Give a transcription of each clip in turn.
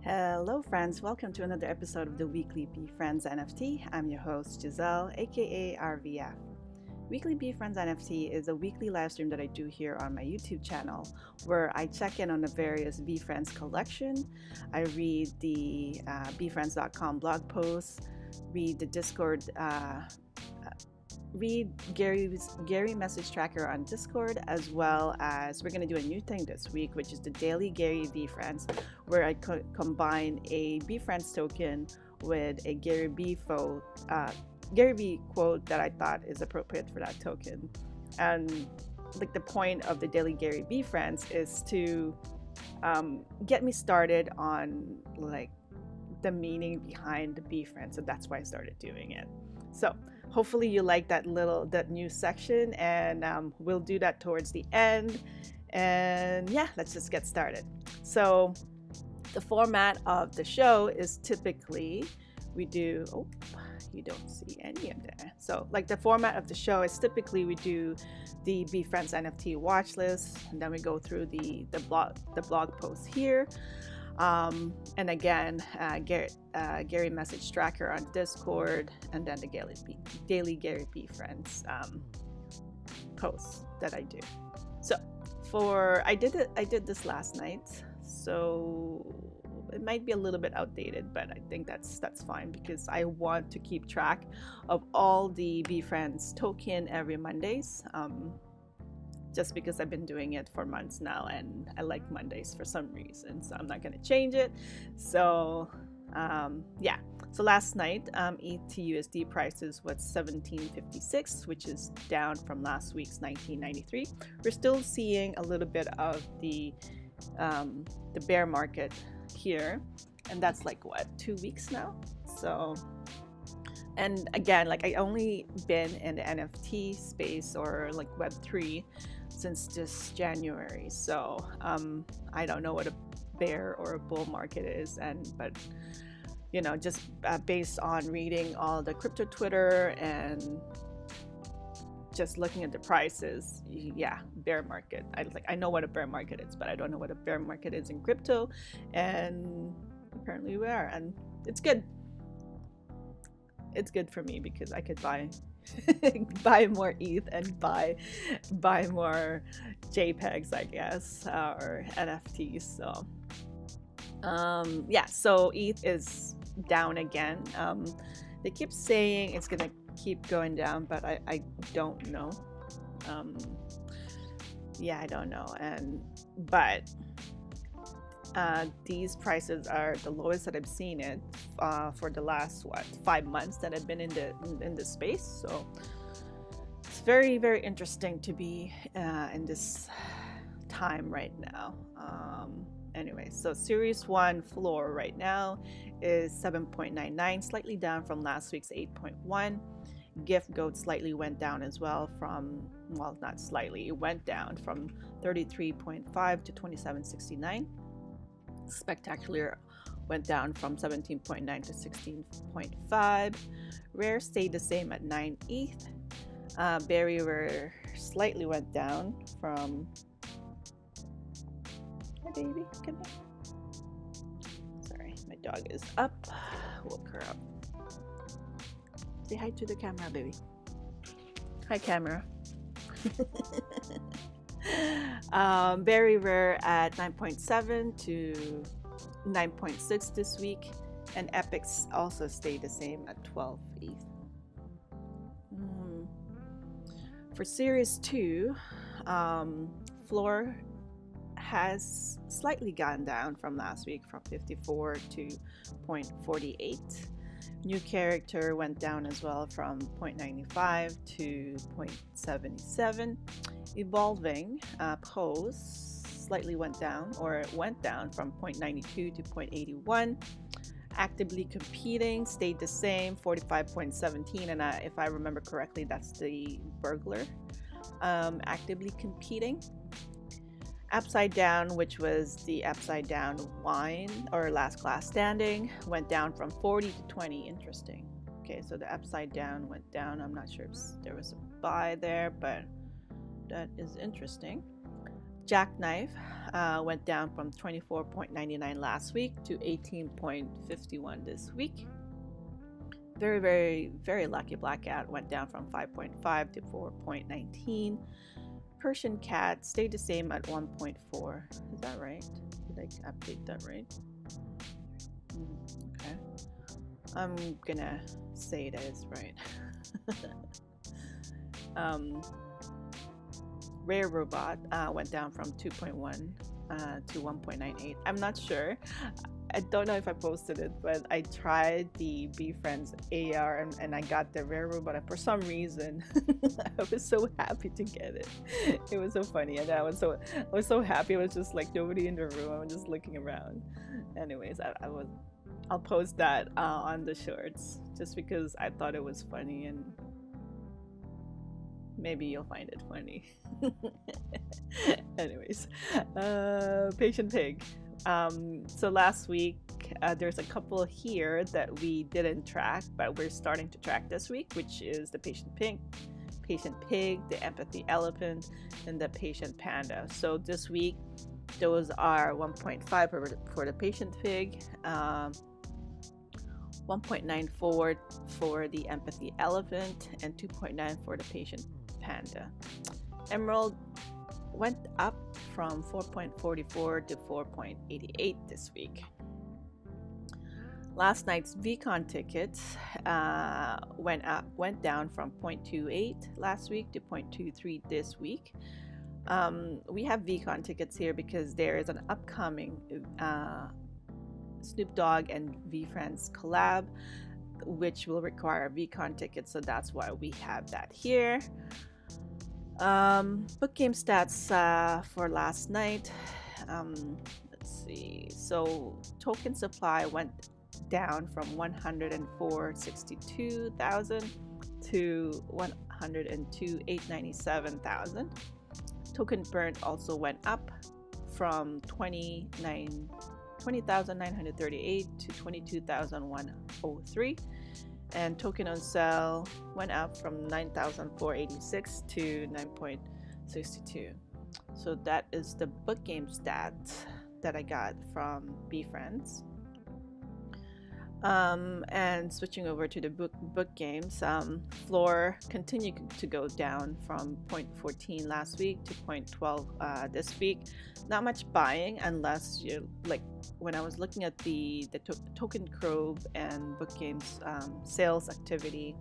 Hello friends, welcome to another episode of the Weekly Friends NFT. I'm your host Giselle, aka RVF. Weekly Friends NFT is a weekly live stream that I do here on my YouTube channel where I check in on the various VeeFriends collection. I read the VeeFriends.com blog posts, read the Discord read Gary message tracker on Discord, as well as we're going to do a new thing this week, which is the daily Gary V Friends, where I combine a VeeFriends token with a Gary V quote that I thought is appropriate for that token. And like the point of the daily Gary V Friends is to get me started on like the meaning behind the VeeFriends, so that's why I started doing it. So hopefully you like that new section, and we'll do that towards the end. And yeah, let's just get started. So the format of the show is typically we do you don't see any of that. So like the format of the show is typically we do the VeeFriends NFT Watchlist, and then we go through the blog posts here. And again, Gary message tracker on Discord, and then the daily Gary VeeFriends posts that I do. So I did this last night, so it might be a little bit outdated, but I think that's fine because I want to keep track of all the VeeFriends token every Mondays. Just because I've been doing it for months now and I like Mondays for some reason, so I'm not going to change it. So yeah, so last night ETH to USD prices was 1756, which is down from last week's 1993. We're still seeing a little bit of the bear market here, and that's like what, 2 weeks now. So, and again, like I only been in the NFT space or like Web3 since this January, so I don't know what a bear or a bull market is, but you know, just based on reading all the crypto Twitter and just looking at the prices, yeah, bear market. I know what a bear market is, but I don't know what a bear market is in crypto, and apparently we are, and it's good. It's good for me because I could buy more ETH and buy more JPEGs, I guess, or NFTs. So yeah, so ETH is down again. They keep saying it's gonna keep going down, but I don't know. Yeah, I don't know. But these prices are the lowest that I've seen it for the last 5 months that I've been in the space. So it's very, very interesting to be in this time right now. Anyway, so Series 1 floor right now is 7.99, slightly down from last week's 8.1. Gift Goat slightly went down as well from, well, not slightly, it went down from 33.5 to 27.69. Spectacular went down from 17.9 to 16.5. Rare stayed the same at 9 ETH. Berry Rare slightly went down from, hi baby, come here. Sorry, my dog is up. Woke her up. Say hi to the camera, baby. Hi, camera. Very rare at 9.7 to 9.6 this week, and Epics also stayed the same at 12 ETH. For Series 2, floor has slightly gone down from last week from 54 to 0.48. New character went down as well from 0.95 to 0.77. Evolving pose slightly went down from 0.92 to 0.81. Actively competing stayed the same, 45.17, and if I remember correctly, that's the burglar. Actively competing. Upside Down, which was the Upside Down wine or last class standing, went down from 40 to 20. Interesting. Okay, so the Upside Down went down. I'm not sure if there was a buy there, but that is interesting. Jackknife went down from 24.99 last week to 18.51 this week. Very, very, very lucky black cat went down from 5.5 to 4.19. Persian cat stayed the same at 1.4. Is that right? Did I update that right? Okay. I'm gonna say it is right. Rare Robot went down from 2.1 to 1.98. I'm not sure. I don't know if I posted it, but I tried the VeeFriends AR and I got the Rare Robot, and for some reason I was so happy to get it. It was so funny, and I was so happy. It was just like nobody in the room. I was just looking around. Anyways, I'll post that on the shorts just because I thought it was funny, and maybe you'll find it funny. Anyways, Patient Pig. So last week there's a couple here that we didn't track, but we're starting to track this week, which is the Patient Pig, the Empathy Elephant, and the Patient Panda. So this week those are 1.5 for the Patient Pig, 1.94 for the Empathy Elephant, and 2.9 for the Patient Panda. Emerald went up from 4.44 to 4.88 this week. Last night's VeeCon tickets went down from 0.28 last week to 0.23 this week. We have VeeCon tickets here because there is an upcoming Snoop Dogg and VeeFriends collab, which will require VeeCon tickets, so that's why we have that here. Book game stats for last night. Let's see. So token supply went down from 104,620,000 to 102,897,000. Token burn also went up from 20,938 to 22,103. And token on sale went up from 9,486 to 9.62. So that is the book game stat that I got from VeeFriends. And switching over to the book games, floor continued to go down from 0.14 last week to 0.12 this week. Not much buying unless you like. When I was looking at the token Cove and book games sales activity,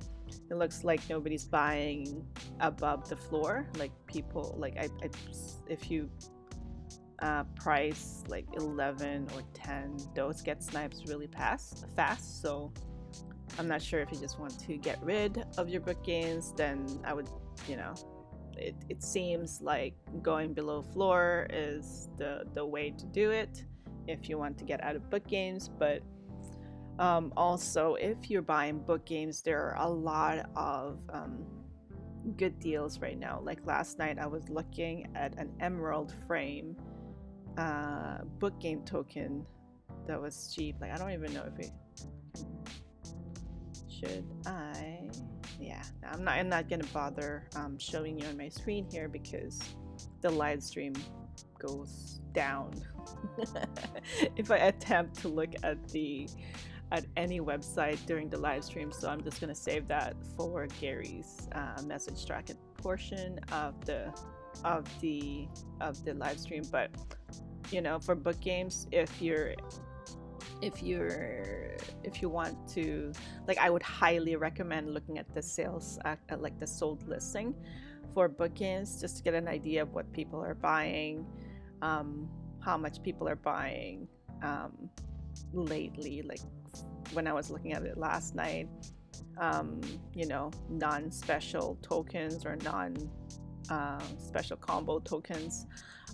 it looks like nobody's buying above the floor. Like people, like if you price like 11 or 10, those get snipes really fast. So I'm not sure if you just want to get rid of your book games, then I would, it seems like going below floor is the way to do it if you want to get out of book games. But also, if you're buying book games, there are a lot of good deals right now. Like last night I was looking at an Emerald Frame book game token that was cheap. Like I don't even know if it should I yeah, I'm not gonna bother showing you on my screen here because the live stream goes down if I attempt to look at any website during the live stream. So I'm just gonna save that for Gary's message tracker portion of the live stream. But for book games, if you want to, like, I would highly recommend looking at the sales like the sold listing for book games, just to get an idea of what people are buying, how much people are buying lately. Like when I was looking at it last night, non-special tokens or non-special combo tokens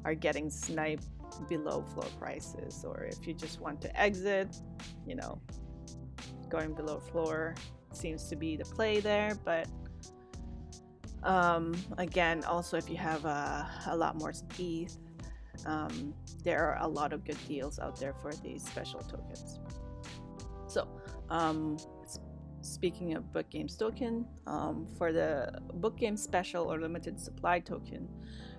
are getting sniped below floor prices. Or if you just want to exit, going below floor seems to be the play there. But again, also if you have a lot more ETH, there are a lot of good deals out there for these special tokens. So speaking of book games token, for the book game special or limited supply token,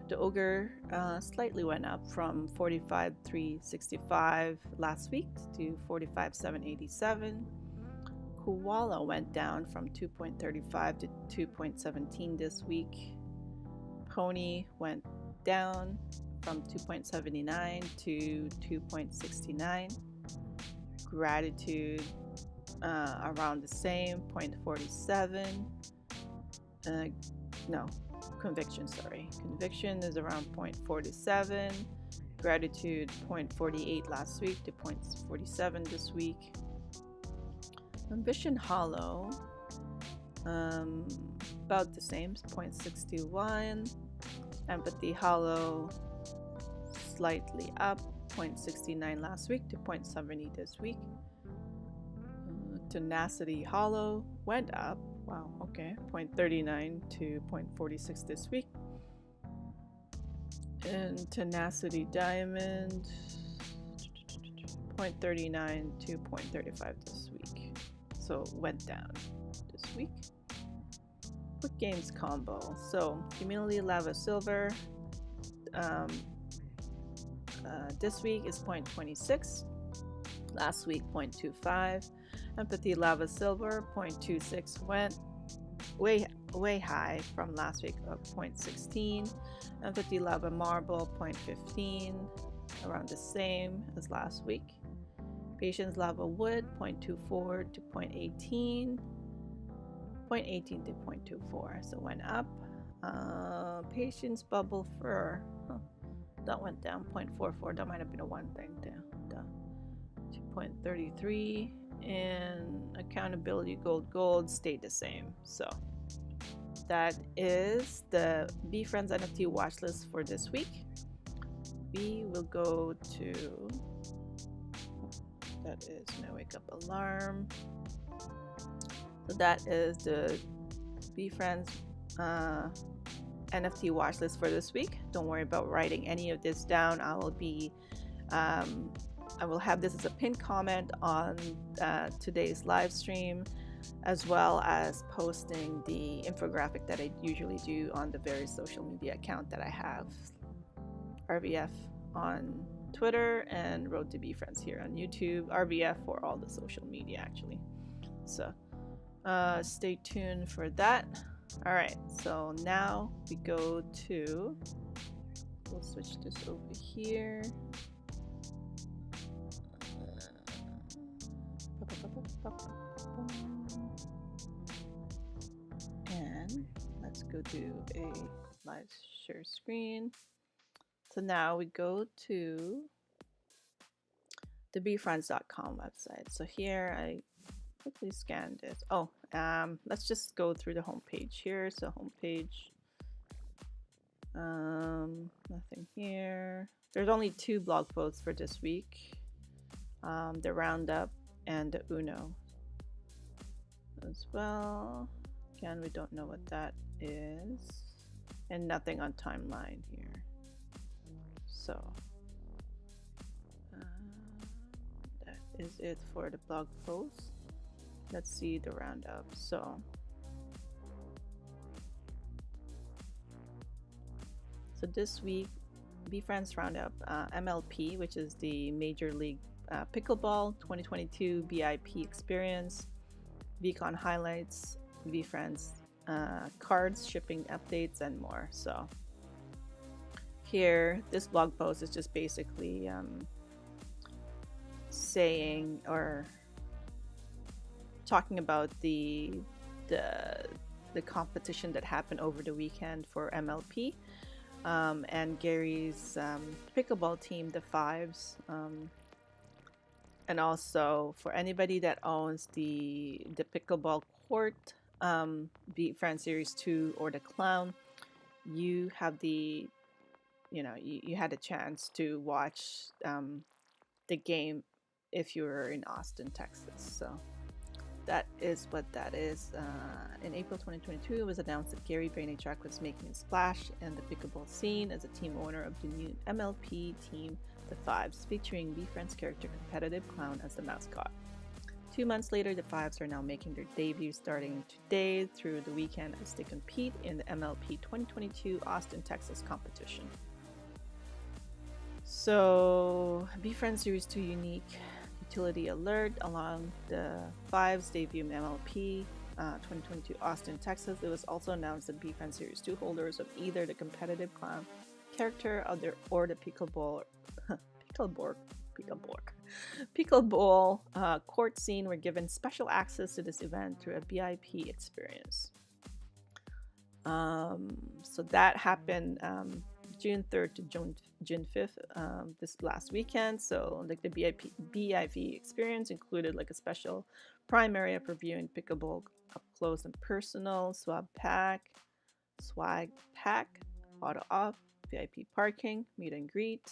The Ogre slightly went up from 45,365 last week to 45,787. Koala went down from 2.35 to 2.17 this week. Pony went down from 2.79 to 2.69. Gratitude around the same, 0.47. Conviction, sorry. Conviction is around 0.47. Gratitude 0.48 last week to 0.47 this week. Ambition Hollow, about the same, 0.61. Empathy Hollow slightly up, 0.69 last week to 0.70 this week. Tenacity Hollow went up, wow, okay, 0.39 to 0.46 this week. And Tenacity Diamond, 0.39 to 0.35 this week. So went down this week. Quick Games Combo. So Humility Lava Silver this week is 0.26. Last week 0.25. Empathy Lava Silver 0.26 went way high from last week of 0.16. Empathy Lava Marble 0.15, around the same as last week. Patience Lava Wood 0.24 to 0.18. 0.18 to 0.24, so went up. Patience Bubble Fur, that went down 0.44. That might have been a one thing there. 2.33, and Accountability Gold stayed the same. So that is the VeeFriends NFT Watchlist for this week. We will go to, that is my wake up alarm. So that is the VeeFriends NFT watchlist for this week. Don't worry about writing any of this down. I will have this as a pinned comment on today's live stream, as well as posting the infographic that I usually do on the various social media account that I have. RVF on Twitter and Road to VeeFriends here on YouTube. RVF for all the social media actually. So stay tuned for that. All right, so now we go to, we'll switch this over here. And let's go do a live share screen. So now we go to the VeeFriends.com website. So here I quickly scan this. Oh, let's just go through the homepage here. So homepage, nothing here. There's only 2 blog posts for this week. The roundup and the Uno as well. Again, we don't know what that is, and nothing on timeline here. So that is it for the blog post. Let's see the roundup. So this week, VeeFriends Roundup, MLP, which is the Major League Pickleball 2022 VIP experience, VeeCon highlights, VeeFriends cards, shipping updates, and more. So here, this blog post is just basically saying or talking about the competition that happened over the weekend for MLP, and Gary's pickleball team, the Fives, and also for anybody that owns the pickleball court, VeeFriends Series 2 or the Clown, you have the, you had a chance to watch the game if you were in Austin, Texas. So that is what that is. In April 2022, it was announced that Gary Vaynerchuk was making a splash in the pickleball scene as a team owner of the new MLP team, the Fives, featuring VeeFriends character Competitive Clown as the mascot. 2 months later, the Fives are now making their debut starting today through the weekend as they compete in the MLP 2022 Austin, Texas competition. So, VeeFriends Series 2 unique utility alert along the Fives debut MLP 2022 Austin, Texas. It was also announced that VeeFriends Series 2 holders of either the competitive clown character or the pickleball court scene were given special access to this event through a VIP experience. So that happened June 3rd to June 5th this last weekend. So like the VIP experience included like a special prime area for viewing pickleball up close and personal, swag pack, photo op, VIP parking, meet and greet.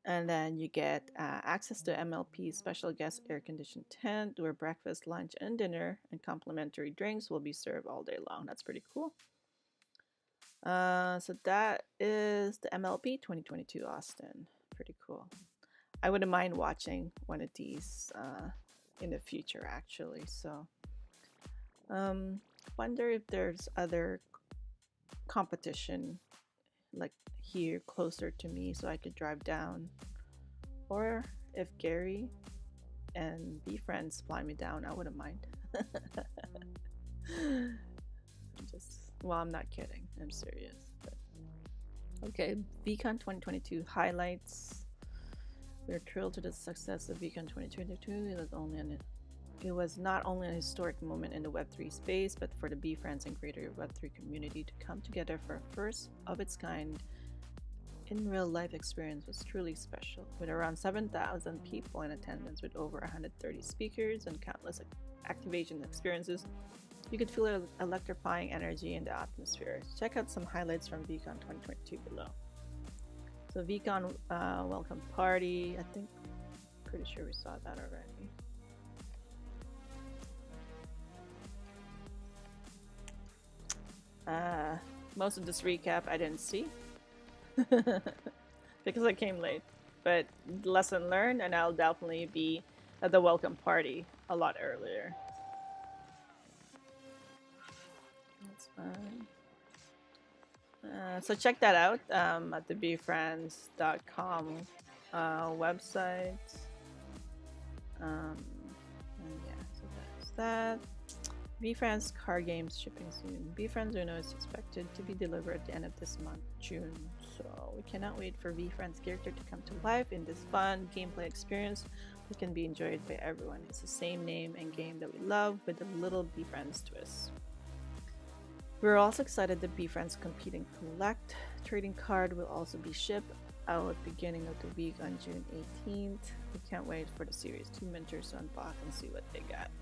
And then you get access to MLP special guest air-conditioned tent where breakfast, lunch, and dinner and complimentary drinks will be served all day long. That's pretty cool. So that is the MLP 2022 Austin. Pretty cool. I wouldn't mind watching one of these in the future, actually. So, wonder if there's other competition like here closer to me so I could drive down, or if Gary and VeeFriends fly me down, I wouldn't mind. Well, I'm not kidding, I'm serious. But okay, VeeCon 2022 highlights. We're thrilled to the success of VeeCon 2022. It was not only a historic moment in the Web3 space, but for the VeeFriends and greater Web3 community to come together for a first of its kind in real life experience was truly special. With around 7,000 people in attendance with over 130 speakers and countless activation experiences, you could feel an electrifying energy in the atmosphere. Check out some highlights from VeeCon 2022 below. So VeeCon welcome party, I think, pretty sure we saw that already. Most of this recap I didn't see because I came late, but lesson learned, and I'll definitely be at the welcome party a lot earlier. That's fine. So check that out at the VeeFriends.com website. And yeah, so that's that. VeeFriends card games shipping soon. VeeFriends Uno is expected to be delivered at the end of this month, June. So we cannot wait for VeeFriends character to come to life in this fun gameplay experience that can be enjoyed by everyone. It's the same name and game that we love with a little VeeFriends twist. We're also excited that VeeFriends Compete and Collect trading card will also be shipped out beginning of the week on June 18th. We can't wait for the Series 2 minters to unbox and see what they got.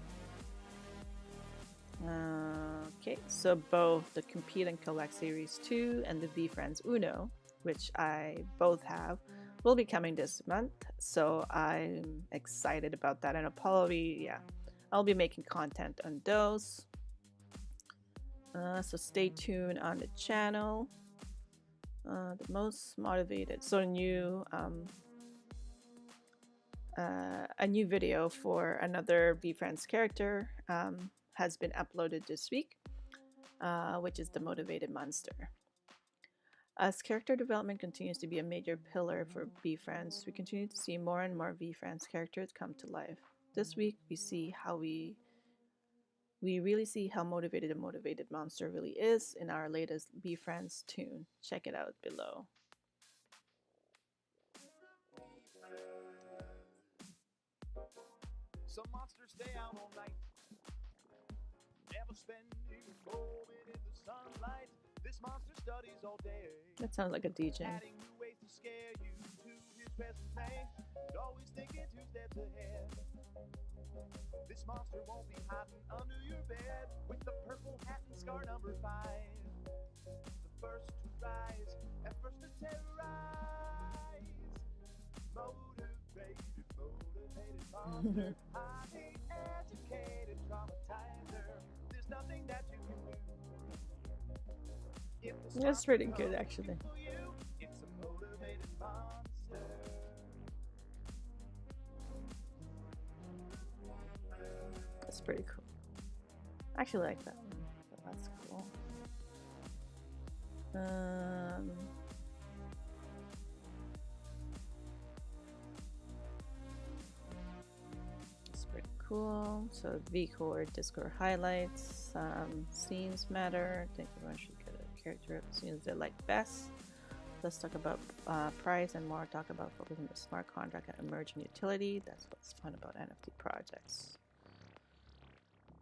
Okay, so both the Compete and Collect Series 2 and the VeeFriends Uno, which I both have, will be coming this month. So I'm excited about that, and I'll be making content on those. So stay tuned on the channel. The most motivated, so a new video for another VeeFriends character has been uploaded this week, which is the Motivated Monster. As character development continues to be a major pillar for VeeFriends, we continue to see more and more VeeFriends characters come to life. This week, we really see how motivated a motivated monster really is in our latest VeeFriends tune. Check it out below. Some monsters stay out all night, never spend a moment in the sunlight. This monster studies all day. That sounds like a DJ. Adding new ways to scare you to his resume, and always thinking 2 steps ahead. This monster won't be hiding under your bed with the purple hat and scar number 5. The first to rise and first to terrorize. Motivated monster. Highly educated traumatizer. There's nothing that you can do. That's pretty good, actually. It's a motivated monster. That's pretty cool. I actually like that one. So that's cool. It's pretty cool. So VCore, Discord highlights, scenes matter. I think everyone should get a character of the scenes they like best. Let's talk about price and more. Talk about focusing the smart contract and emerging utility. That's what's fun about NFT projects.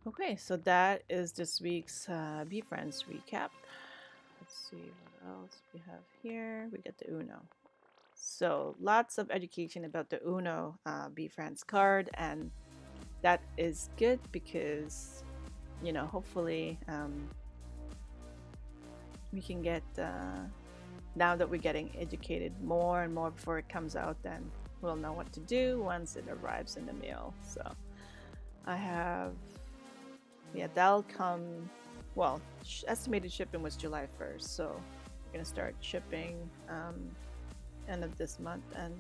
Okay, so that is this week's VeeFriends recap. Let's see what else we have here. We get the Uno. So lots of education about the Uno VeeFriends card, and that is good because, you know, hopefully we can get, now that we're getting educated more and more before it comes out, then we'll know what to do once it arrives in the mail. So I have, yeah, that'll come, well, estimated shipping was July 1st, so we're gonna start shipping end of this month, and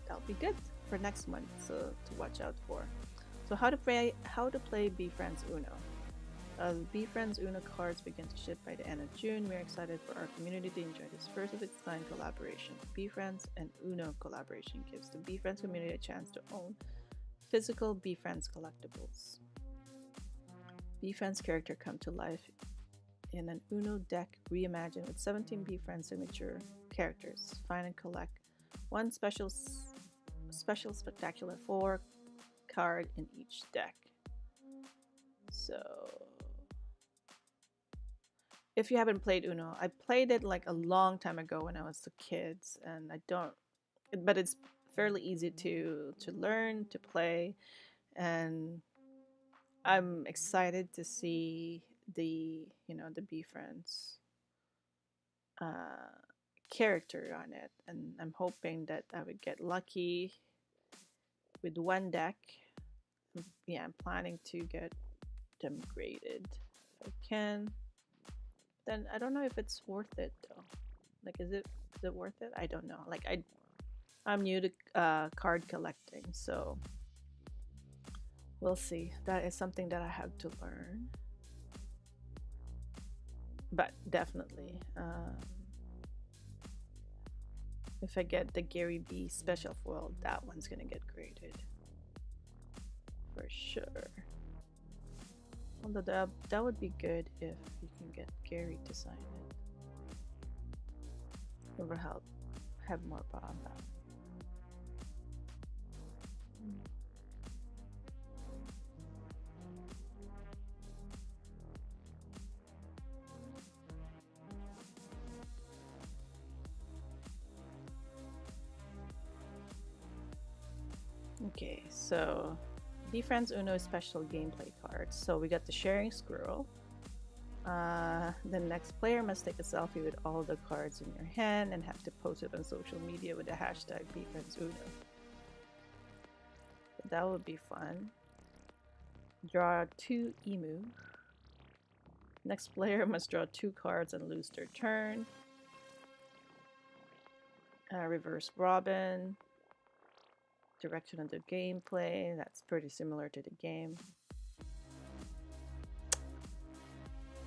that'll be good for next month, so to watch out for. So how to play VeeFriends Uno. VeeFriends Uno cards begin to ship by the end of June. We're excited for our community to enjoy this first of its kind collaboration. VeeFriends and Uno collaboration gives the VeeFriends community a chance to own physical VeeFriends collectibles. VeeFriends character come to life in an Uno deck reimagined with 17 VeeFriends signature characters. Find and collect one special spectacular 4 card in each deck. So if you haven't played Uno, I played it like a long time ago when I was a kid, and but it's fairly easy to learn, to play, and I'm excited to see the VeeFriends character on it, and I'm hoping that I would get lucky with one deck. Yeah, I'm planning to get them graded if I can. Then I don't know if it's worth it though. Like, is it worth it? I don't know. Like, I'm new to card collecting, so we'll see. That is something that I have to learn. But definitely, if I get the Gary V special foil, that one's gonna get graded for sure. Although that would be good if you can get Gary to sign it. It would help have more on that. Okay, so VeeFriends Uno special gameplay cards. So we got the sharing squirrel. The next player must take a selfie with all the cards in your hand and have to post it on social media with the hashtag VeeFriends Uno. So that would be fun. Draw 2 emu. Next player must draw 2 cards and lose their turn. Reverse Robin. Direction of the gameplay, that's pretty similar to the game.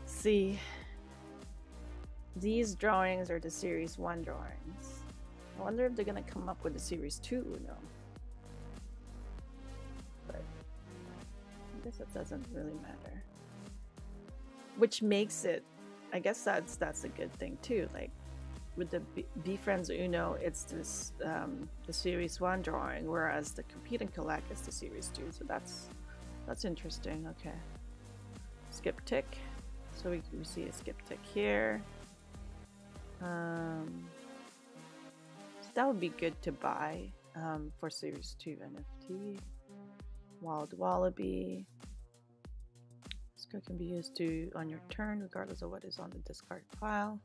See, these drawings are the Series 1 drawings. I wonder if they're gonna come up with the Series 2 Uno. But I guess it doesn't really matter. Which makes it, I guess that's a good thing too. Like, with the VeeFriends Uno, it's this the Series 1 drawing, whereas the Compete and Collect is the Series 2. So that's interesting. Okay, skip tick. So we see a skip tick here. So that would be good to buy for Series 2 NFT. Wild Wallaby. This card can be used on your turn, regardless of what is on the discard pile.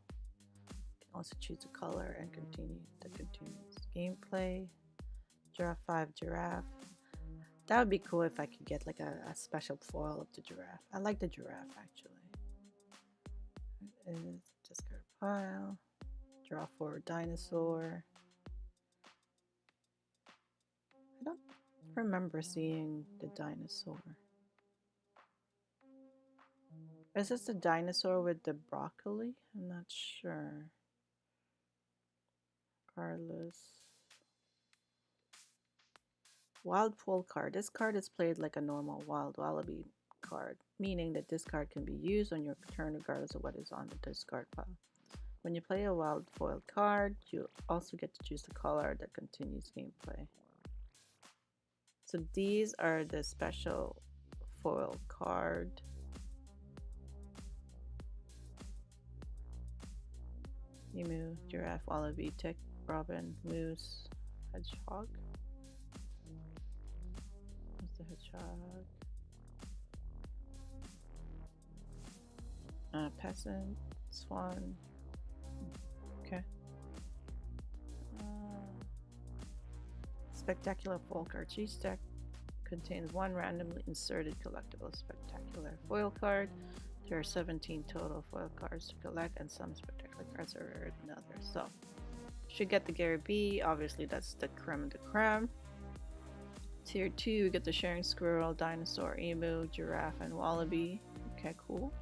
Also choose a color and continue the continuous gameplay. Giraffe 5 giraffe. That would be cool if I could get like a special foil of the giraffe. I like the giraffe actually. It is discard pile. Draw 4 dinosaur. I don't remember seeing the dinosaur. Is this the dinosaur with the broccoli? I'm not sure. Carlos. Wild Foil card. This card is played like a normal Wild Wallaby card, meaning that this card can be used on your turn regardless of what is on the discard pile. When you play a Wild Foil card, you also get to choose the color that continues gameplay. So these are the special foil card. Emu, giraffe, wallaby, tick, robin, moose, hedgehog. What's the hedgehog? Peasant, swan. Okay. Spectacular foil card. Each deck contains one randomly inserted collectible spectacular foil card. There are 17 total foil cards to collect, and some spectacular cards are rarer than others. So, should get the Gary B. Obviously, that's the creme de creme. Tier 2, we get the sharing squirrel, dinosaur, emu, giraffe, and wallaby. Okay, cool.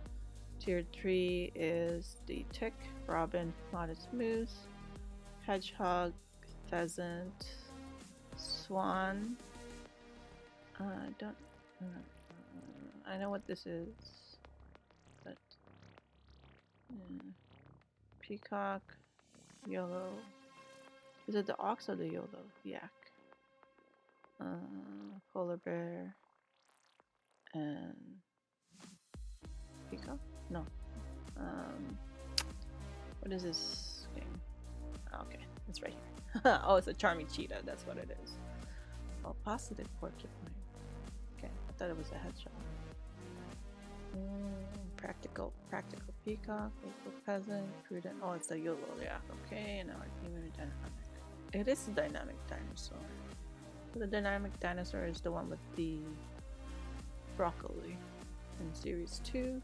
Tier 3 is the tick, robin, modest moose, hedgehog, pheasant, swan. I know what this is, but peacock, yellow. Is it the ox or the yellow? Yak. Polar bear and peacock? No. What is this game? Okay, it's right here. Oh, it's a charming cheetah. That's what it is. Oh, positive porcupine. Okay, I thought it was a hedgehog. Practical peacock, faithful peasant, prudent. Oh, it's a YOLO, yeah. Okay, and now we're dynamic. It is a dynamic dinosaur. So the dynamic dinosaur is the one with the broccoli in series 2.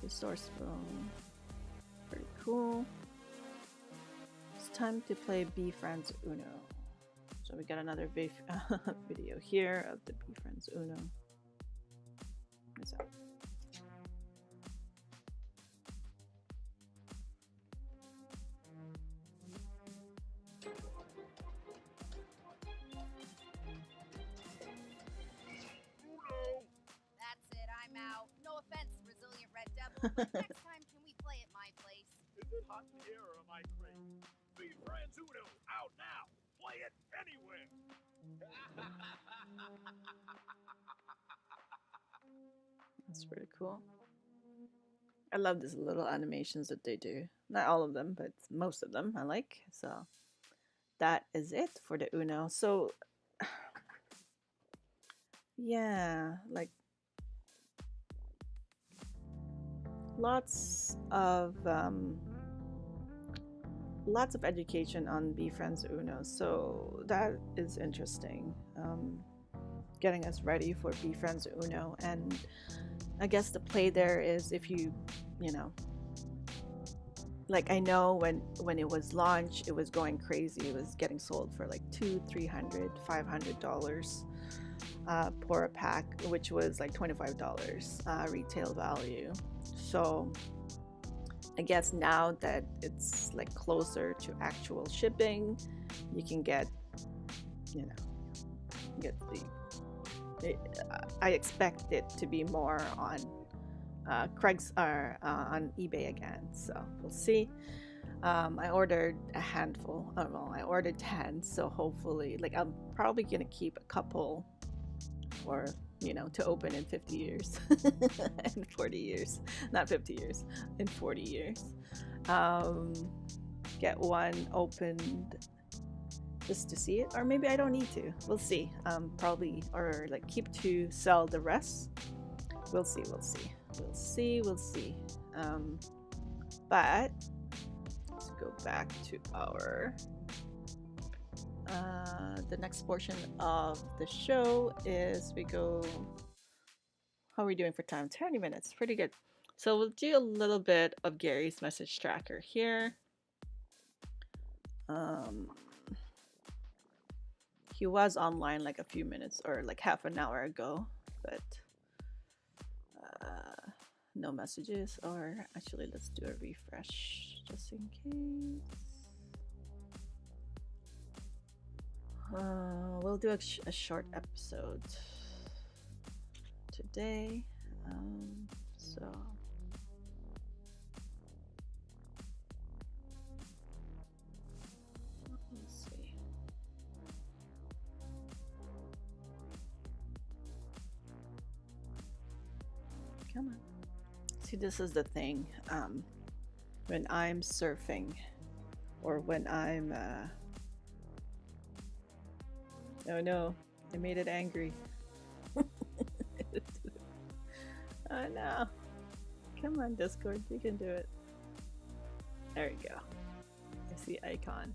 Resourceful. Pretty cool. It's time to play VeeFriends Uno. So we got another video here of the VeeFriends Uno. What's up? That's it, I'm out. No offense, Resilient Red Devil, but next time can we play at my place? Is it hot in here or am I crazy? VeeFriends Uno out now. Play it anywhere. That's pretty cool. I love these little animations that they do. Not all of them, but most of them I like. So that is it for the Uno. So yeah, like lots of education on VeeFriends Uno. So that is interesting. Getting us ready for VeeFriends Uno, and I guess the play there is if you know, like I know when it was launched, it was going crazy. It was getting sold for like $200, $300, $500 for a pack, which was like $25 retail value. So I guess now that it's like closer to actual shipping, you can get, you know, get I expect it to be more on on eBay again, so we'll see. I ordered a handful. Well, I ordered 10, so hopefully, like I'm probably gonna keep a couple for, you know, to open in 50 years and 40 years, not 50 years, in 40 years. Get one opened just to see it, or maybe I don't need to. We'll see. Probably, or like keep to sell the rest. We'll see. But let's go back to our the next portion of the show is we go. How are we doing for time? 20 minutes, pretty good. So we'll do a little bit of Gary's message tracker here. He was online like a few minutes or like half an hour ago, but no messages, or actually let's do a refresh just in case. We'll do a short episode today. So let's see. Come on. See, this is the thing. When I'm surfing, or when I'm oh no, I made it angry. Oh no. Come on, Discord, you can do it. There you go. I see icon.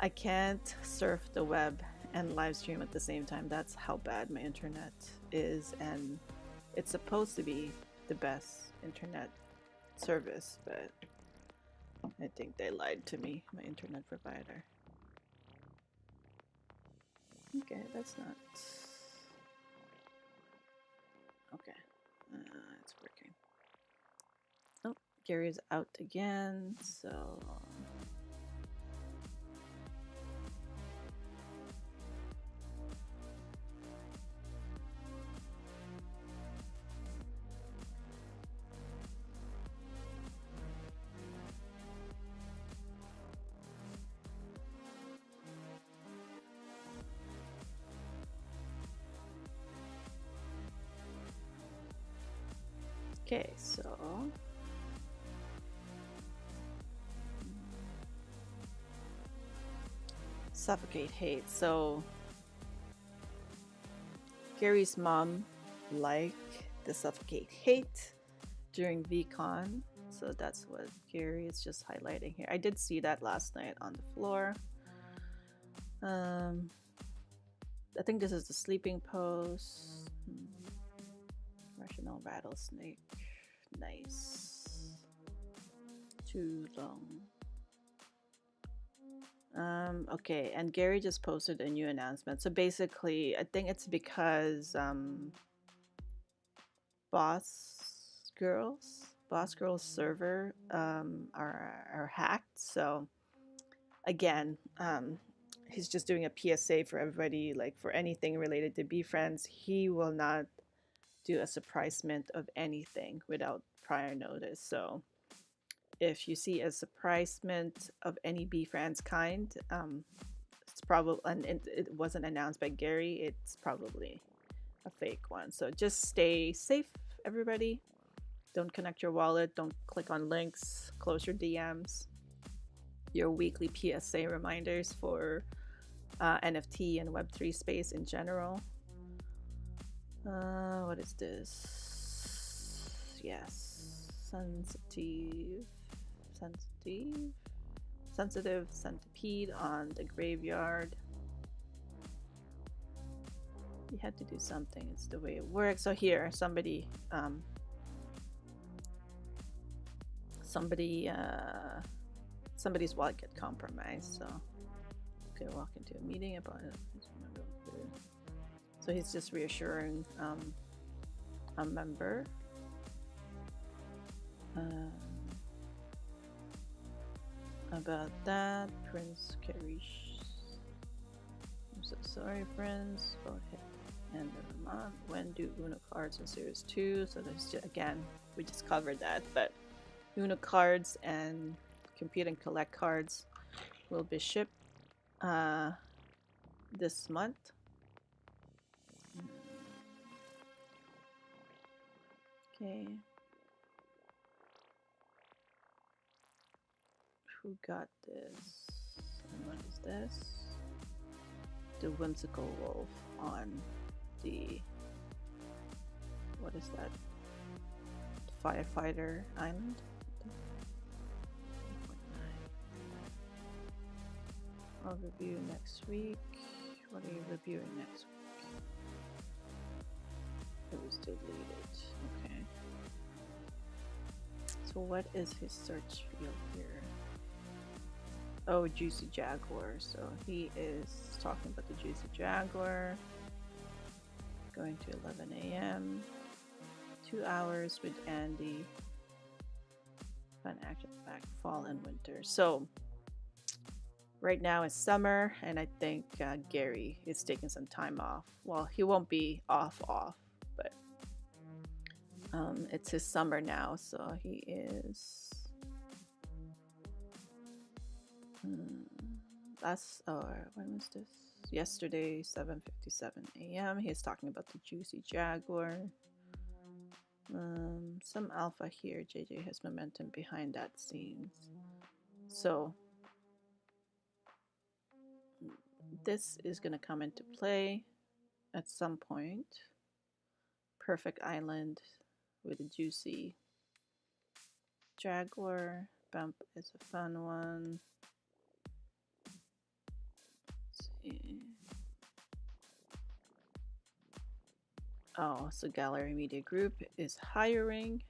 I can't surf the web and live stream at the same time. That's how bad my internet is, and it's supposed to be the best internet service, but I think they lied to me, my internet provider. Okay, that's not... Okay, it's working. Oh, Gary's out again, so... Okay, so suffocate hate. So Gary's mom liked the suffocate hate during VeeCon, so that's what Gary is just highlighting here. I did see that last night on the floor. I think this is the sleeping pose. Rational rattlesnake. Nice. Too long. Okay, and Gary just posted a new announcement. So basically, I think it's because Boss Girls server are hacked. So again, he's just doing a PSA for everybody, like for anything related to VeeFriends. He will not do a surprise mint of anything without prior notice. So if you see a surprise mint of any VeeFriends kind, it's probably, and it wasn't announced by Gary, it's probably a fake one. So just stay safe, everybody. Don't connect your wallet, don't click on links, close your DMs. Your weekly PSA reminders for NFT and Web3 space in general. What is this? Yes, sensitive centipede on the graveyard. You had to do something. It's the way it works. So here, somebody's wallet get compromised. So okay, walk into a meeting about it. So he's just reassuring a member. About that, Prince Karish. I'm so sorry, friends. About hit and the month. When do Uno cards in Series 2? So there's just, again, we just covered that, but Uno cards and compete and collect cards will be shipped this month. Okay. Who got this? And what is this? The whimsical wolf on the, what is that? Firefighter Island? I'll review next week. What are you reviewing next week? It was deleted. Okay. So what is his search field here? Oh, Juicy Jaguar. So he is talking about the Juicy Jaguar. Going to 11 a.m. 2 hours with Andy. Fun action pack, fall and winter. So right now it's summer, and I think Gary is taking some time off. Well, he won't be off, but it's his summer now, so he is. When was this? Yesterday, 7:57 a.m. He's talking about the Juicy Jaguar. Some alpha here. JJ has momentum behind that scenes. So this is going to come into play at some point. Perfect Island with a Juicy Jaguar. Bump is a fun one. Let's see. Oh, so Gallery Media Group is hiring.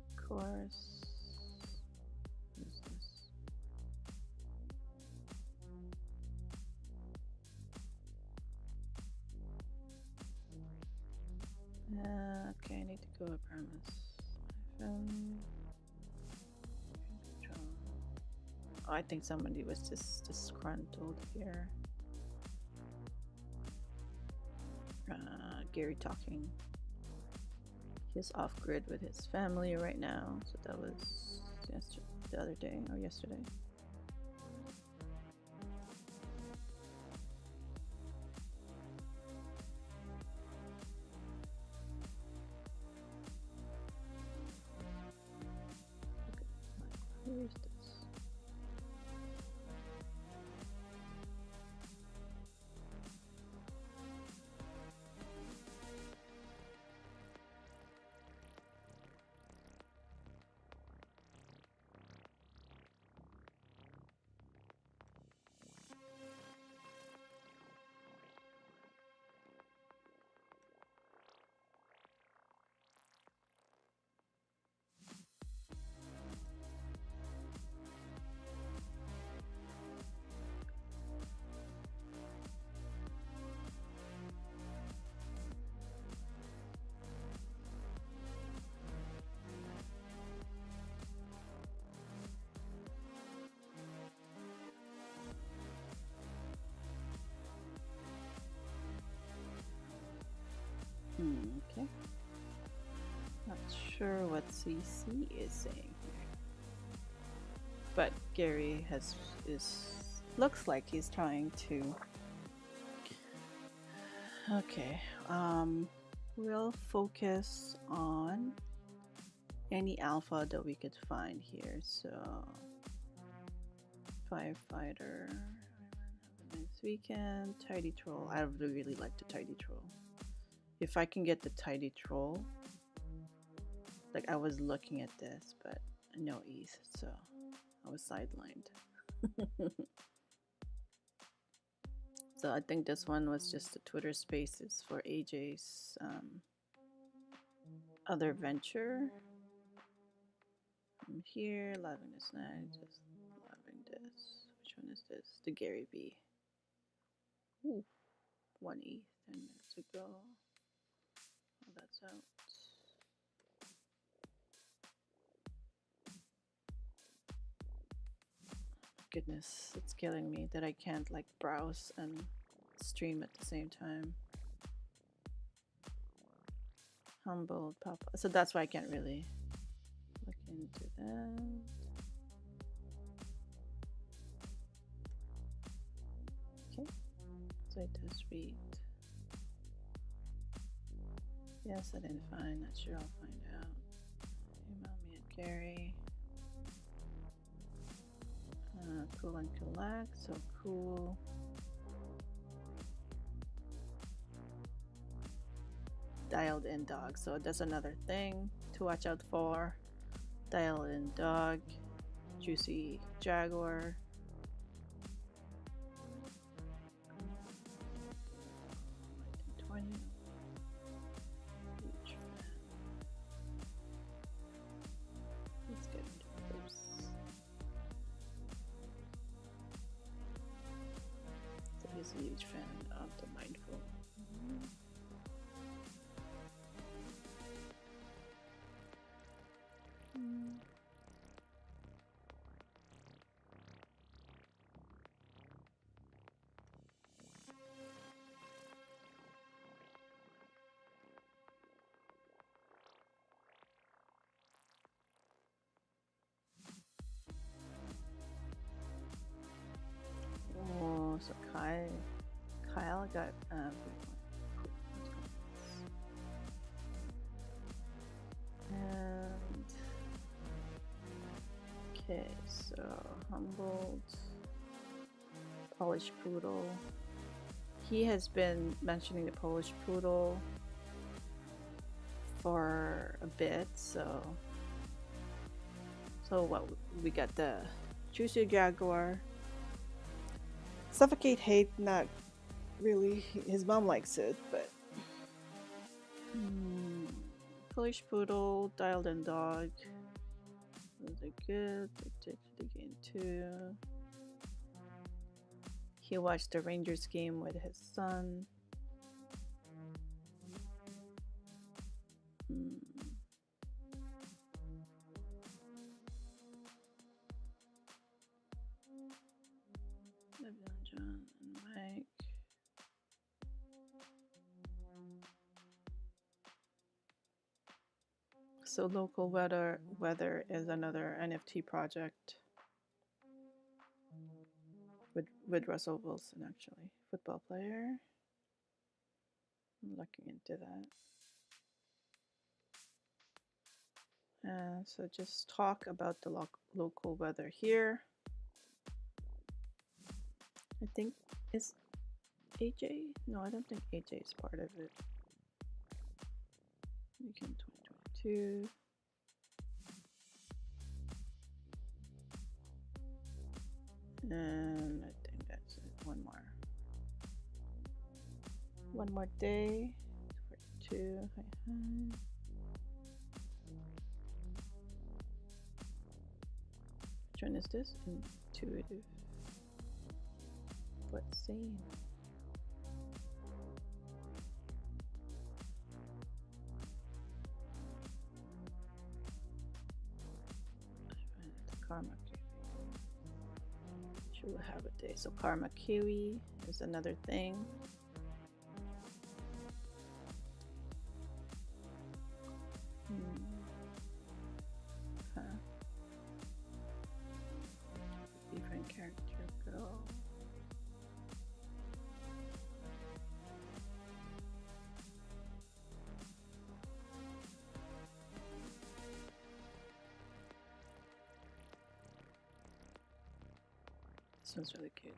Of course. Who's this? Okay, I need to go. I promise. Oh, I think somebody was just disgruntled here. Gary talking. He's off grid with his family right now, so that was the other day or yesterday. Who is this? Okay. Not sure what CC is saying here, but Gary looks like he's trying to. Okay. We'll focus on any alpha that we could find here. So, Firefighter, Nice Weekend, Tidy Troll. I really like the Tidy Troll. If I can get the Tidy Troll, like I was looking at this, but no ETH, so I was sidelined. So I think this one was just the Twitter Spaces for AJ's other venture. I'm here, loving this night, just loving this. Which one is this? The Gary V. Ooh, 1 ETH, 10 minutes ago. Oh, that's out. Goodness, it's killing me that I can't like browse and stream at the same time. Humbled pop. So that's why I can't really look into that. Okay, so it does read. Yes, I didn't find. Not sure. I'll find out. Email me at Gary. Cool and collect. So cool. Dialed in dog. So that's another thing to watch out for. Dialed in dog. Juicy Jaguar. huge fan of the mindful. Oh, so Kyle got and okay, so Humboldt, Polish Poodle. He has been mentioning the Polish Poodle for a bit, so what we got the Choose Your Jaguar. Suffocate Hate, not really. His mom likes it, but Polish Poodle, Dialed In Dog. Those are good. Addicted again too. He watched the Rangers game with his son. John and Mike. So local weather is another NFT project with Russell Wilson, actually, football player. I'm looking into that. So just talk about the local weather here. I think is AJ? No, I don't think AJ is part of it. Weekend 2022. And I think that's it. One more day. 42. Hi. Which one is this? Intuitive. What's sane? Karma Kiwi. She will have a day. So Karma Kiwi is another thing. Different character girl. This one's really cute.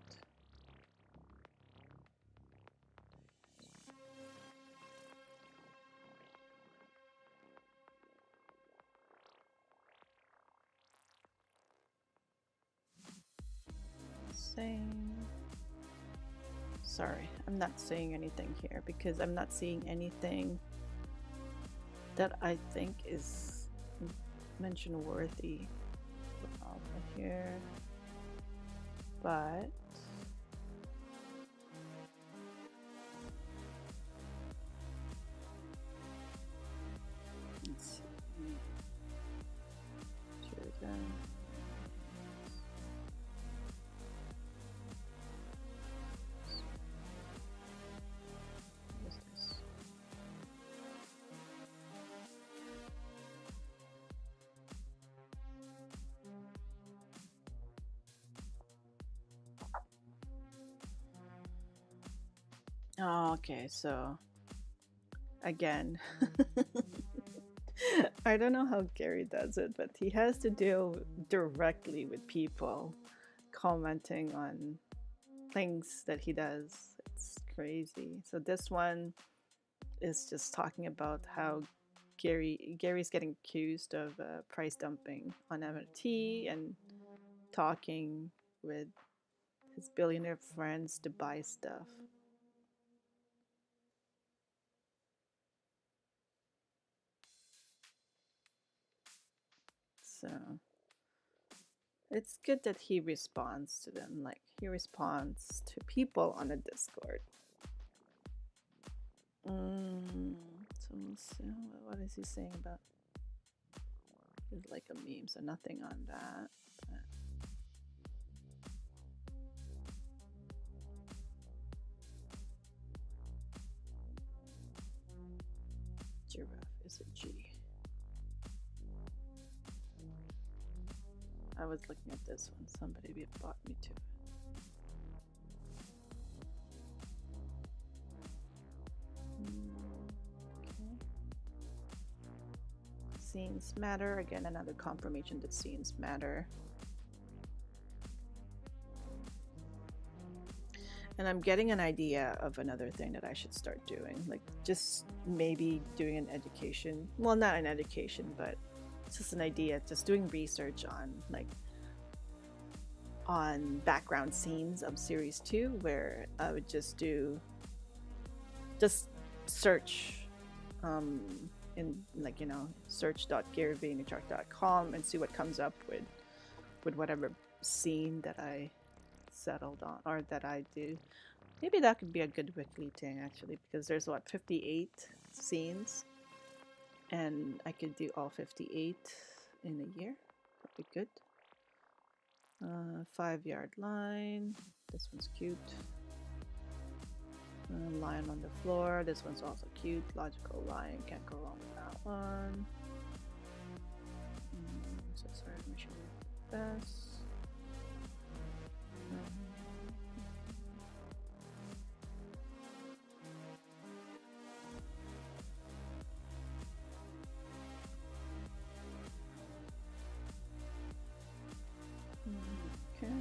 Sorry, I'm not saying anything here because I'm not seeing anything that I think is mention worthy here, but let's see. Oh, okay, so again, I don't know how Gary does it, but he has to deal directly with people commenting on things that he does. It's crazy. So this one is just talking about how Gary's getting accused of price dumping on NFT and talking with his billionaire friends to buy stuff. So It's good that he responds to them, like he responds to people on the Discord. So we'll see. What is he saying about? It's like a meme, so nothing on that. But giraffe is a G. I was looking at this one. Somebody bought me to it. Okay. Scenes matter. Again, another confirmation that scenes matter. And I'm getting an idea of another thing that I should start doing. Like just maybe doing an education. Well, not an education, but it's just an idea. Just doing research on background scenes of series 2, where I would just search in like, you know, search.garyvee-message-tracker.com and see what comes up with whatever scene that I settled on or that I do. Maybe that could be a good weekly thing actually, because there's what, 58 scenes, and I could do all 58 in a year. That'd be good. 5-yard line. This one's cute. Lion on the floor. This one's also cute. Logical lion. Can't go wrong with that one. So sorry, let me show you this. Okay.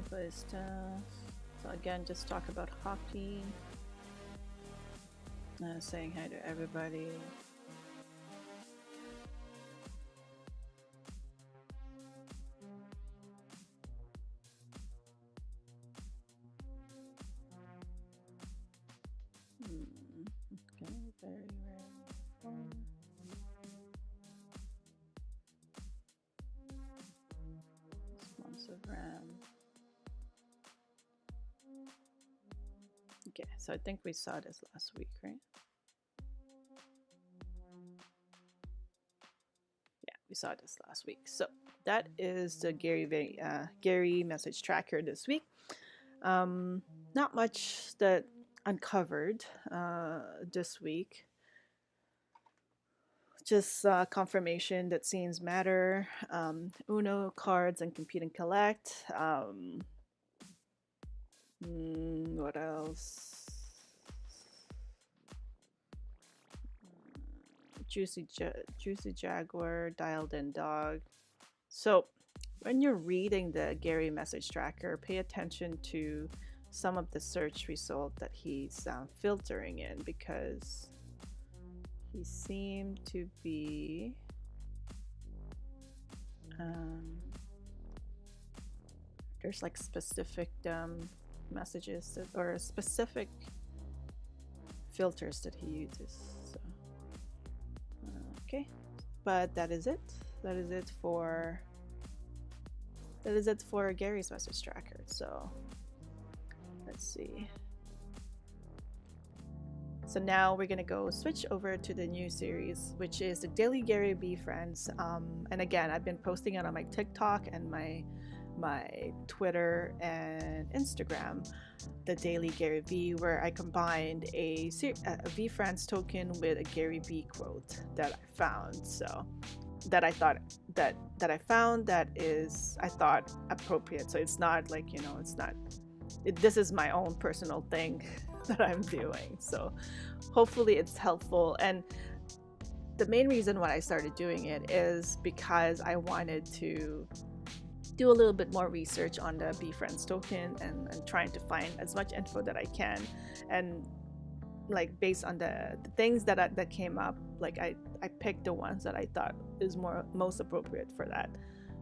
Play stuff. So again, just talk about hockey. Saying hi to everybody. Okay, very rare. Months of RAM. Okay, so I think we saw this last week, right? Yeah, we saw this last week. So that is the Gary message tracker this week. Not much that uncovered this week. Just confirmation that scenes matter. Uno cards and compete and collect. What else? Juicy Jaguar, Dialed In Dog. So when you're reading the Gary message tracker, pay attention to some of the search result that he's filtering in, because he seemed to be there's like specific messages that, or specific filters that he uses. So okay, but that is it. That is it for Gary's message tracker. So let's see. So now we're gonna go switch over to the new series, which is the Daily Gary Vee Friends. And again, I've been posting it on my TikTok and my Twitter and Instagram, the Daily Gary Vee, where I combined a VeeFriends token with a Gary Vee quote that I found. So that I thought that I found that is, I thought, appropriate. So it's not like, you know, it's not. This is my own personal thing that I'm doing. So hopefully it's helpful. And the main reason why I started doing it is because I wanted to do a little bit more research on the VeeFriends token and trying to find as much info that I can, and like based on the things that came up, like I picked the ones that I thought is most appropriate for that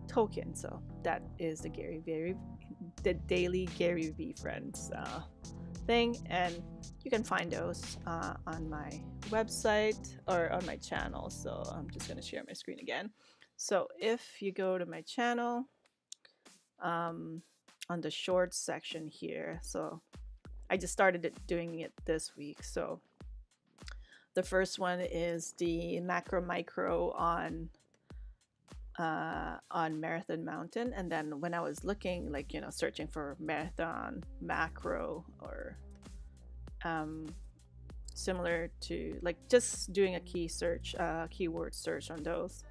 token. So that is the Daily Gary Vee Friends thing, and you can find those on my website or on my channel. So I'm just going to share my screen again. So if you go to my channel, on the shorts section here, so I just started doing it this week. So the first one is the macro micro on Marathon Mountain, and then when I was looking, like, you know, searching for marathon macro, or similar to like just doing a key search, keyword search on those.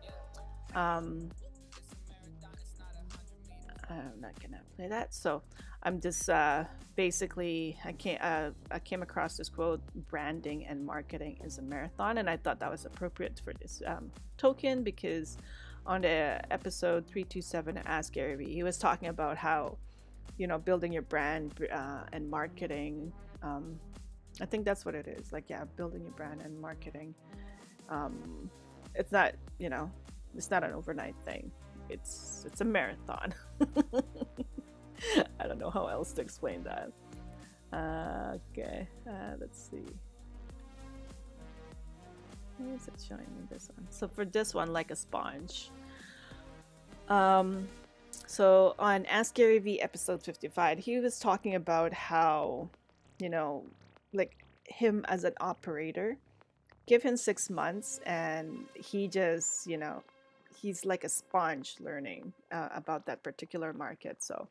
I'm not gonna play that, so I'm just basically I came across this quote: branding and marketing is a marathon, and I thought that was appropriate for this token, because on the episode 327 Ask Gary Vee, he was talking about how, you know, building your brand and marketing, I think that's what it is, like, yeah, building your brand and marketing, it's not, you know, it's not an overnight thing, it's a marathon. I don't know how else to explain that. Okay, let's see. Where is it showing me this one? So for this one, like a sponge. So on Ask Gary Vee episode 55, he was talking about how, you know, like him as an operator, give him 6 months and he just, you know, he's like a sponge learning about that particular market. So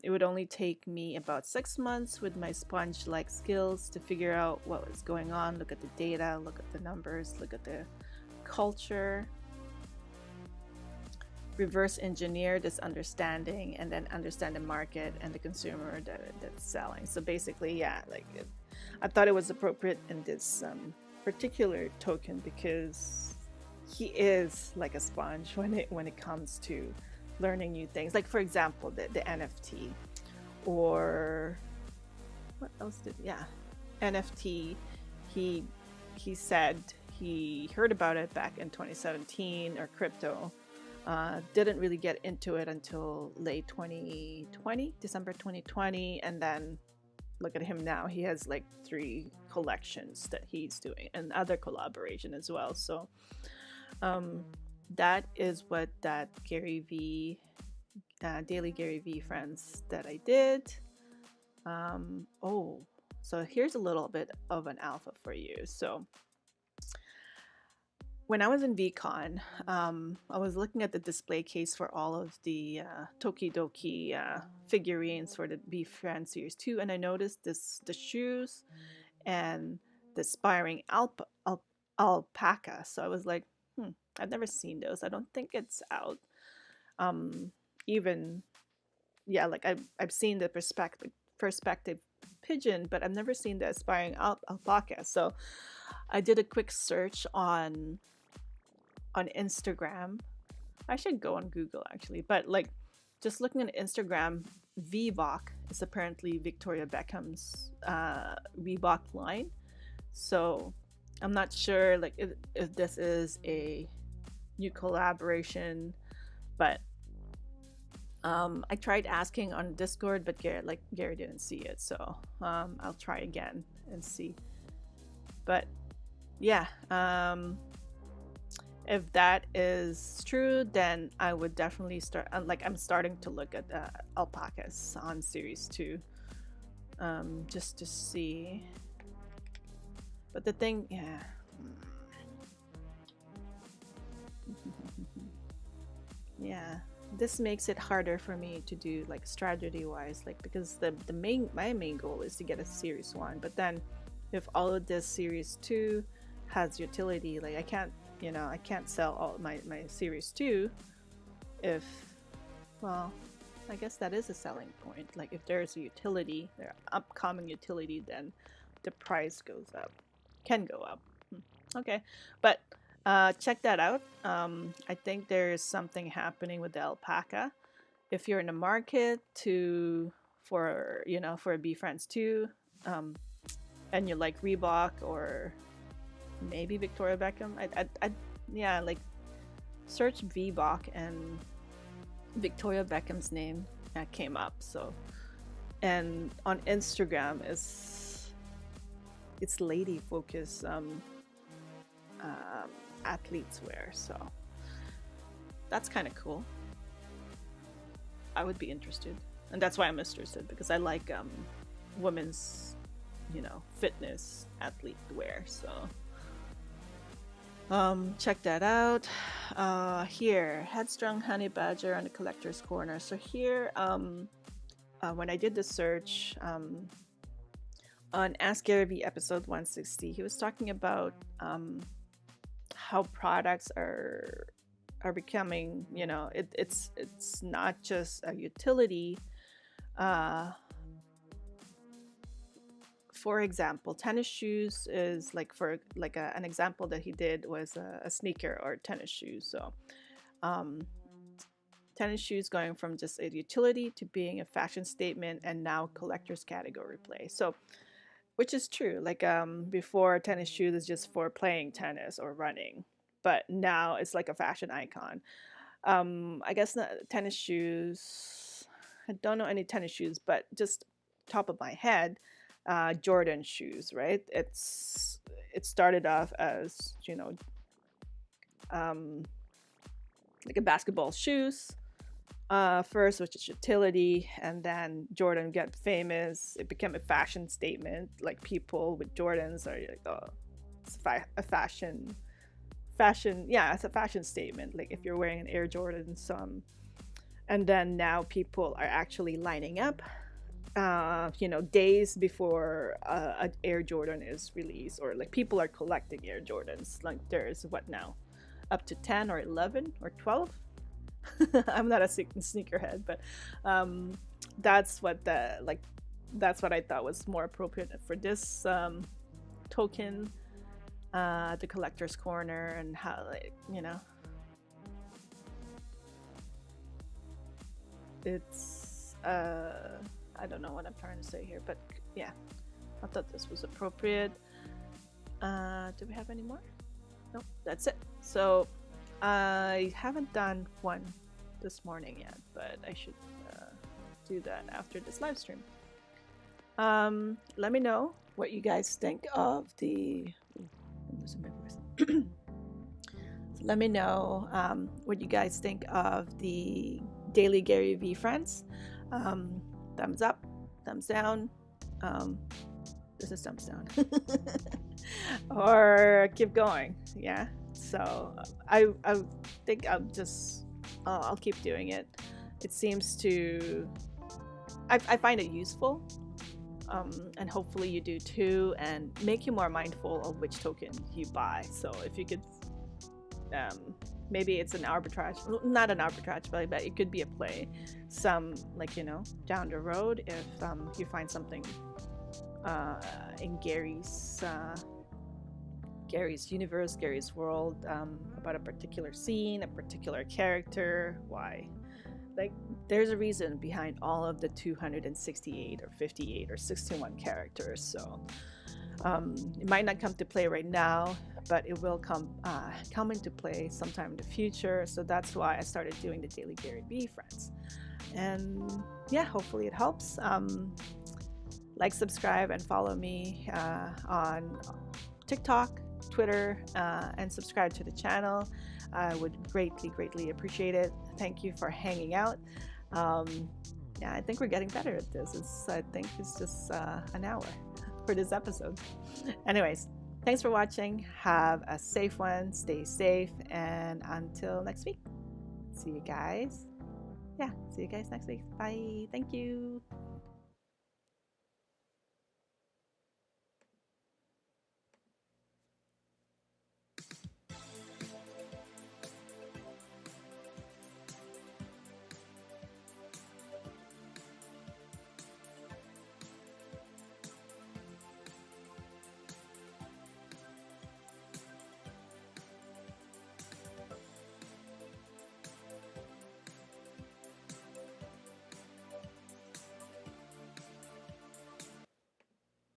it would only take me about 6 months with my sponge-like skills to figure out what was going on, look at the data, look at the numbers, look at the culture, reverse engineer this understanding, and then understand the market and the consumer that's selling. So basically, yeah, like I thought it was appropriate in this particular token, because he is like a sponge when it comes to learning new things. Like, for example, the NFT, or what else did, yeah, NFT. He said he heard about it back in 2017, or crypto. Didn't really get into it until late 2020, December 2020, and then look at him now. He has like 3 collections that he's doing, and other collaboration as well. So that is what that Gary Vee, daily Gary Vee friends that I did. Oh, so here's a little bit of an alpha for you. So when I was in VeeCon, I was looking at the display case for all of the Tokidoki figurines for the VeeFriends Series 2, and I noticed the shoes and the Spiring alpaca. So I was like, I've never seen those. I don't think it's out. Even, yeah, like I've seen the perspective pigeon, but I've never seen the aspiring alpaca. So I did a quick search on Instagram. I should go on Google actually, but like just looking at Instagram, Reebok is apparently Victoria Beckham's Reebok line. So I'm not sure like if this is a new collaboration, but I tried asking on Discord, but Gary didn't see it, so I'll try again and see. But yeah, if that is true, then I would definitely start. Like, I'm starting to look at alpacas on Series 2, just to see. But the thing, yeah. Yeah, this makes it harder for me to do like strategy wise, like, because my main goal is to get a Series 1, but then if all of this Series 2 has utility, like I can't sell all my Series 2 if, well, I guess that is a selling point. Like if there's a utility, there's upcoming utility, then the price can go up. Okay, but check that out. I think there's something happening with the alpaca. If you're in the market for a VeeFriends 2, and you like Reebok or maybe Victoria Beckham, yeah, like search Reebok and Victoria Beckham's name came up. So, and on Instagram it's lady focus athletes wear. So that's kind of cool. I would be interested, and that's why I'm interested, because I like women's, you know, fitness athlete wear. So check that out. Here, Headstrong Honey Badger on the Collector's Corner. So here, when I did the search on Ask Gary V episode 160, he was talking about how products are becoming, you know, it's not just a utility. For example, tennis shoes is like, for like an example that he did was a sneaker or tennis shoes. So tennis shoes going from just a utility to being a fashion statement, and now collector's category play. So which is true. Like before, tennis shoes is just for playing tennis or running, but now it's like a fashion icon. I guess tennis shoes, I don't know any tennis shoes, but just top of my head, Jordan shoes, right? It started off as, you know, like a basketball shoes first, which is utility, and then Jordan got famous. It became a fashion statement. Like people with Jordans are like, oh, it's a fashion. Yeah, it's a fashion statement. Like if you're wearing an Air Jordan, and then now people are actually lining up, you know, days before an Air Jordan is released, or like people are collecting Air Jordans. Like there's what now, up to 10 or 11 or 12. I'm not a sneakerhead, but that's what I thought was more appropriate for this token, the Collector's Corner, and how, like, you know, it's I don't know what I'm trying to say here, but yeah, I thought this was appropriate. Do we have any more? Nope, that's it. So I haven't done one this morning yet, but I should do that after this live stream. Let me know what you guys think of the let me know what you guys think of the daily Gary V friends. Thumbs up, thumbs down. This is thumbs down. Or keep going. Yeah. So I think I'll keep doing it. It seems to, I find it useful, and hopefully you do too, and make you more mindful of which token you buy. So if you could, maybe it's an arbitrage, not an arbitrage, but it could be a play. Some, like, you know, down the road, if you find something in Gary's universe, Gary's world, about a particular scene, a particular character, why. Like, there's a reason behind all of the 268 or 58 or 61 characters. So it might not come to play right now, but it will come into play sometime in the future. So that's why I started doing the daily Gary V friends. And yeah, hopefully it helps. Like, subscribe, and follow me on TikTok, Twitter, and subscribe to the channel. I would greatly appreciate it. Thank you for hanging out. Yeah, I think we're getting better at this. I think it's just an hour for this episode. Anyways, thanks for watching. Have a safe one. Stay safe, and until next week. See you guys. Yeah, see you guys next week. Bye. Thank you.